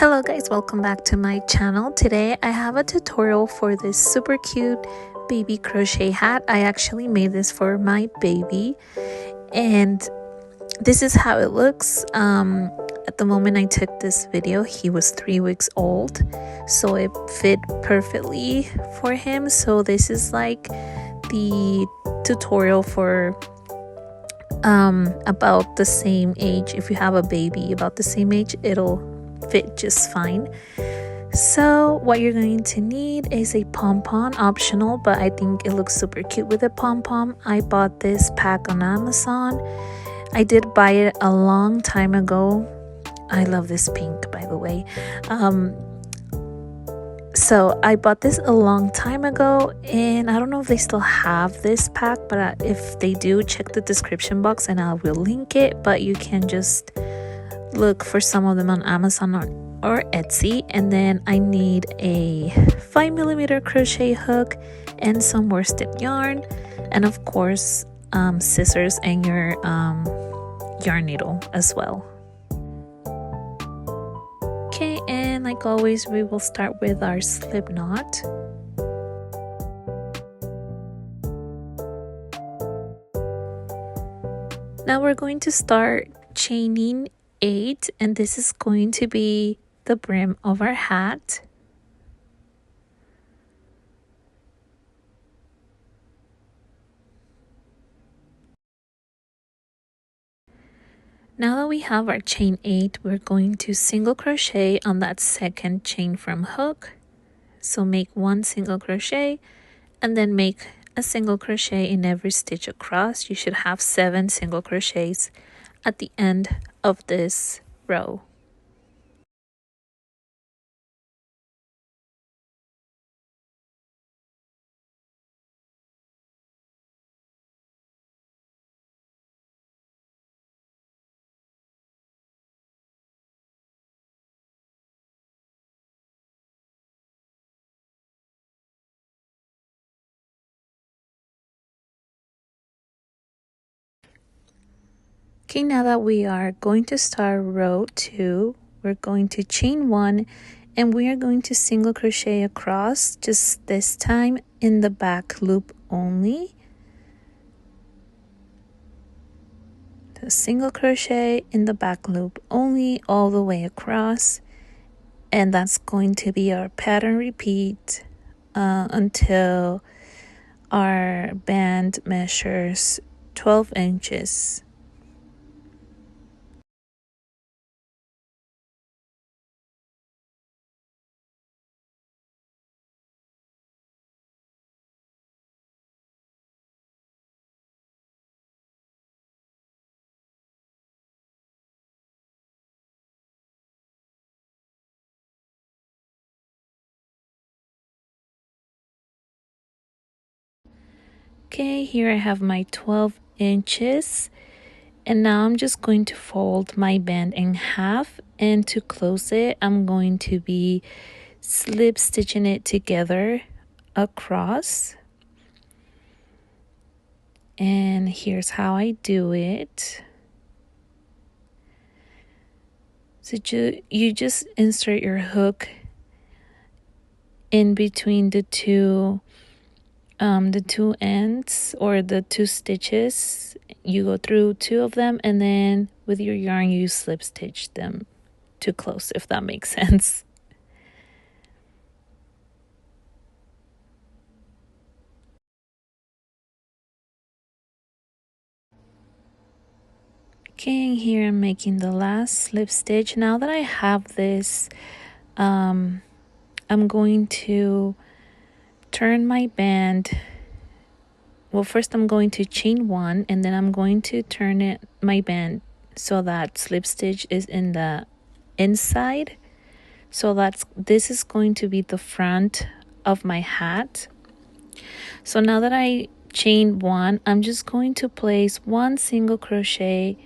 Hello guys, welcome back to my channel. Today I have a tutorial for this super cute baby crochet hat. I actually made this for my baby and this is how it looks. At the moment I took this video, he was 3 weeks old, so it fit perfectly for him. So this is like the tutorial for about the same age. If you have a baby about the same age, it'll fit just fine. So what you're going to need is a pom-pom, optional, but I think it looks super cute with a pom-pom. I bought this pack on Amazon. I did buy it a long time ago. I love this pink, by the way. So I bought this a long time ago, and I don't know if they still have this pack, but if they do, check the description box and I will link it. But you can just look for some of them on Amazon or Etsy. And then I need a 5mm crochet hook and some worsted yarn, and of course scissors and your yarn needle as well. Okay, and like always we will start with our slip knot. Now we're going to start chaining 8, and this is going to be the brim of our hat. Now that we have our chain 8, we're going to single crochet on that second chain from hook. So make 1 single crochet and then make a single crochet in every stitch across. You should have 7 single crochets at the end of this row. Okay, now that we are going to start row 2, we're going to chain 1 and we are going to single crochet across, just this time in the back loop only. So single crochet in the back loop only all the way across, and that's going to be our pattern repeat until our band measures 12 inches. Okay, here I have my 12 inches, and now I'm just going to fold my band in half, and to close it I'm going to be slip stitching it together across. And here's how I do it. So you just insert your hook in between the two ends or the 2 stitches. You go through 2 of them, and then with your yarn you slip stitch them to close, if that makes sense. Okay, and here I'm making the last slip stitch. Now that I have this, I'm going to turn my band. Well, first I'm going to chain 1, and then I'm going to turn my band so that slip stitch is in the inside. So this is going to be the front of my hat. So now that I chained 1, I'm just going to place 1 single crochet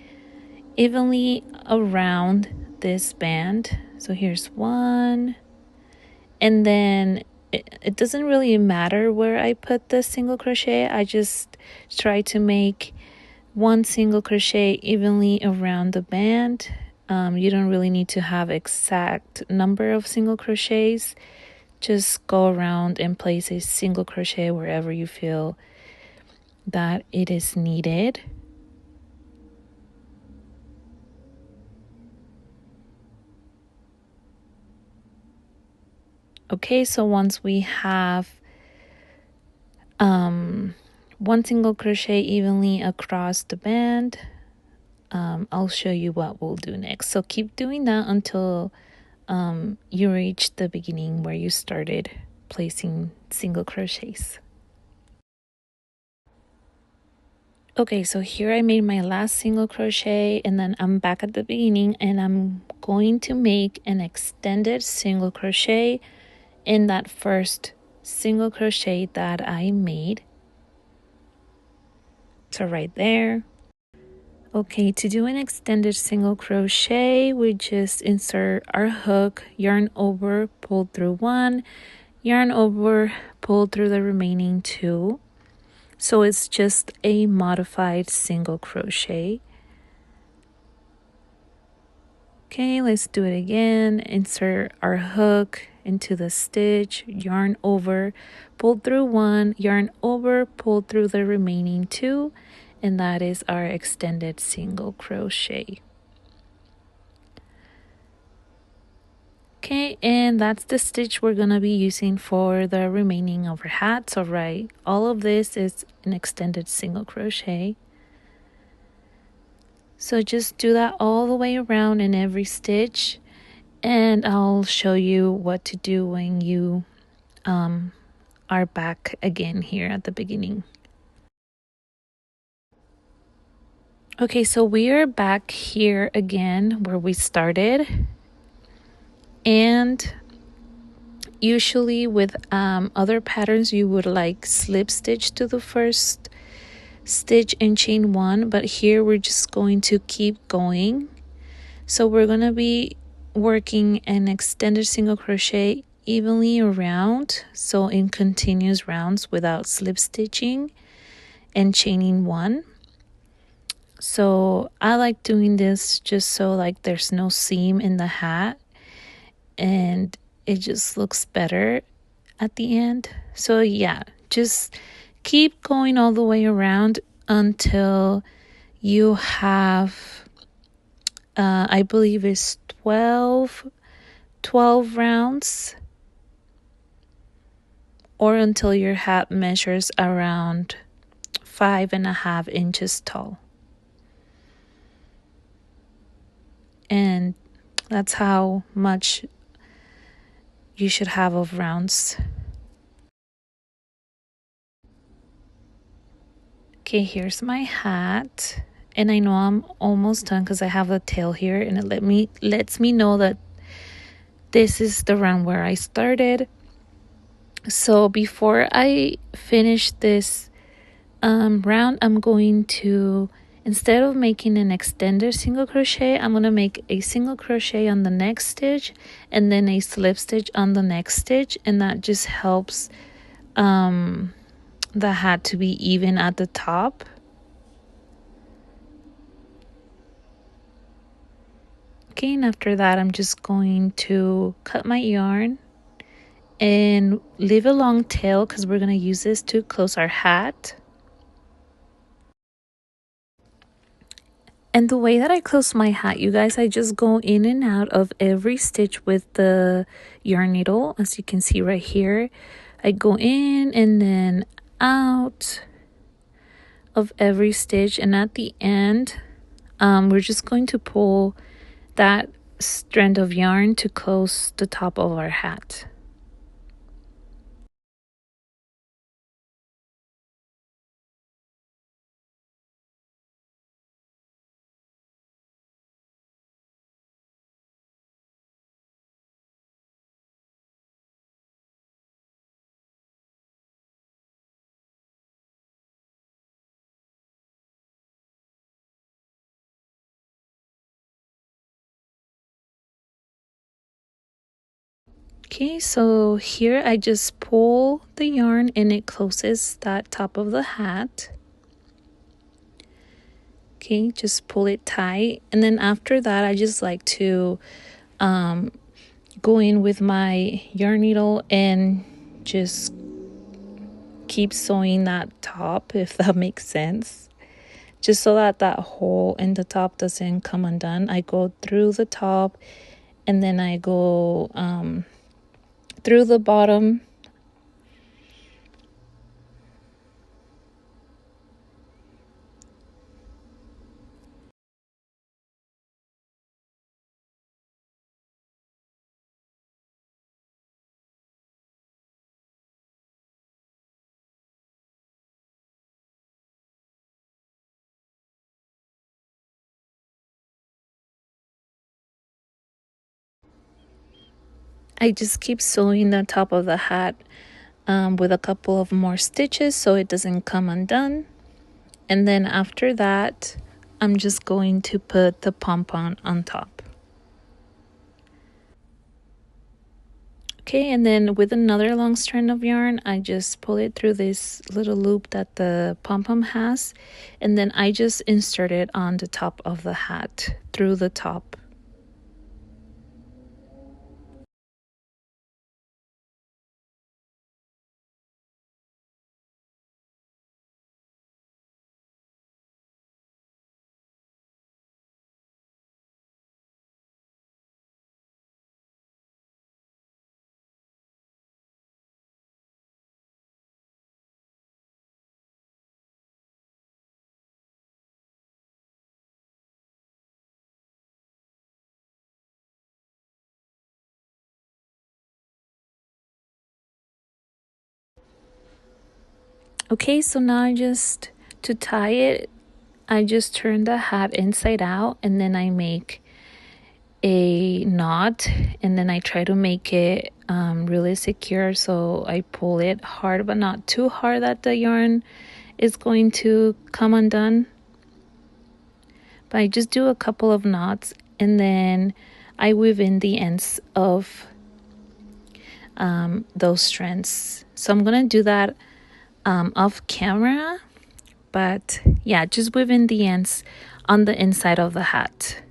evenly around this band. So here's 1, and then it doesn't really matter where I put the single crochet. I just try to make 1 single crochet evenly around the band, You don't really need to have exact number of single crochets. Just go around and place a single crochet wherever you feel that it is needed. Okay, so once we have one single crochet evenly across the band, I'll show you what we'll do next. So keep doing that until you reach the beginning where you started placing single crochets. Okay, so here I made my last single crochet, and then I'm back at the beginning, and I'm going to make an extended single crochet in that first single crochet that I made. So right there. Okay, to do an extended single crochet, we just insert our hook, yarn over, pull through one, yarn over, pull through the remaining two. So it's just a modified single crochet. Okay, let's do it again. Insert our hook into the stitch, yarn over, pull through one, yarn over, pull through the remaining two, and that is our extended single crochet. Okay, and that's the stitch we're gonna be using for the remaining of our hat. So right, all of this is an extended single crochet. So just do that all the way around in every stitch, and I'll show you what to do when you are back again here at the beginning. Okay, so we are back here again where we started, and usually with other patterns you would like slip stitch to the first stitch and chain one, but here we're just going to keep going. So we're going to be working an extended single crochet evenly around, so in continuous rounds without slip stitching and chaining one. So I like doing this just so like there's no seam in the hat and it just looks better at the end. So yeah, just keep going all the way around until you have I believe it's 12 rounds, or until your hat measures around 5.5 inches tall. And that's how much you should have of rounds. Okay, here's my hat, and I know I'm almost done because I have a tail here, and it lets me know that this is the round where I started. So before I finish this round, I'm going to, instead of making an extended single crochet, I'm going to make a single crochet on the next stitch and then a slip stitch on the next stitch, and that just helps the hat to be even at the top. Okay, and after that I'm just going to cut my yarn and leave a long tail because we're going to use this to close our hat. And the way that I close my hat, you guys, I just go in and out of every stitch with the yarn needle. As you can see right here, I go in and then out of every stitch, and at the end we're just going to pull that strand of yarn to close the top of our hat. Okay, so here I just pull the yarn and it closes that top of the hat. Okay, just pull it tight, and then after that I just like to go in with my yarn needle and just keep sewing that top, if that makes sense, just so that that hole in the top doesn't come undone. I go through the top, and then I go through the bottom. I just keep sewing the top of the hat with a couple of more stitches so it doesn't come undone. And then after that, I'm just going to put the pom-pom on top. Okay, and then with another long strand of yarn, I just pull it through this little loop that the pom-pom has, and then I just insert it on the top of the hat through the top. Okay, so now to tie it, I just turn the hat inside out, and then I make a knot, and then I try to make it really secure. So I pull it hard, but not too hard that the yarn is going to come undone. But I just do a couple of knots, and then I weave in the ends of those strands. So I'm gonna do that off camera, but yeah, just weave in the ends on the inside of the hat.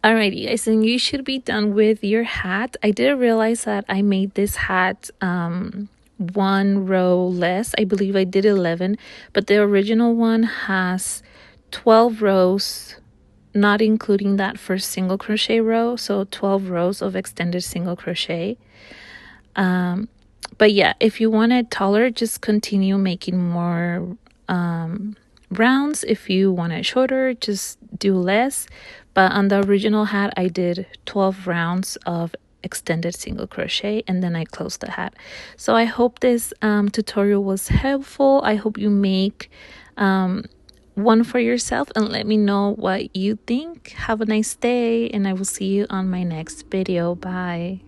Alrighty guys, and you should be done with your hat. I did realize that I made this hat one row less. I believe I did 11, but the original one has 12 rows, not including that first single crochet row, so 12 rows of extended single crochet. But yeah, if you want it taller, just continue making more rounds. If you want it shorter, just do less. But on the original hat, I did 12 rounds of extended single crochet, and then I closed the hat. So I hope this tutorial was helpful. I hope you make one for yourself, and let me know what you think. Have a nice day, and I will see you on my next video. Bye.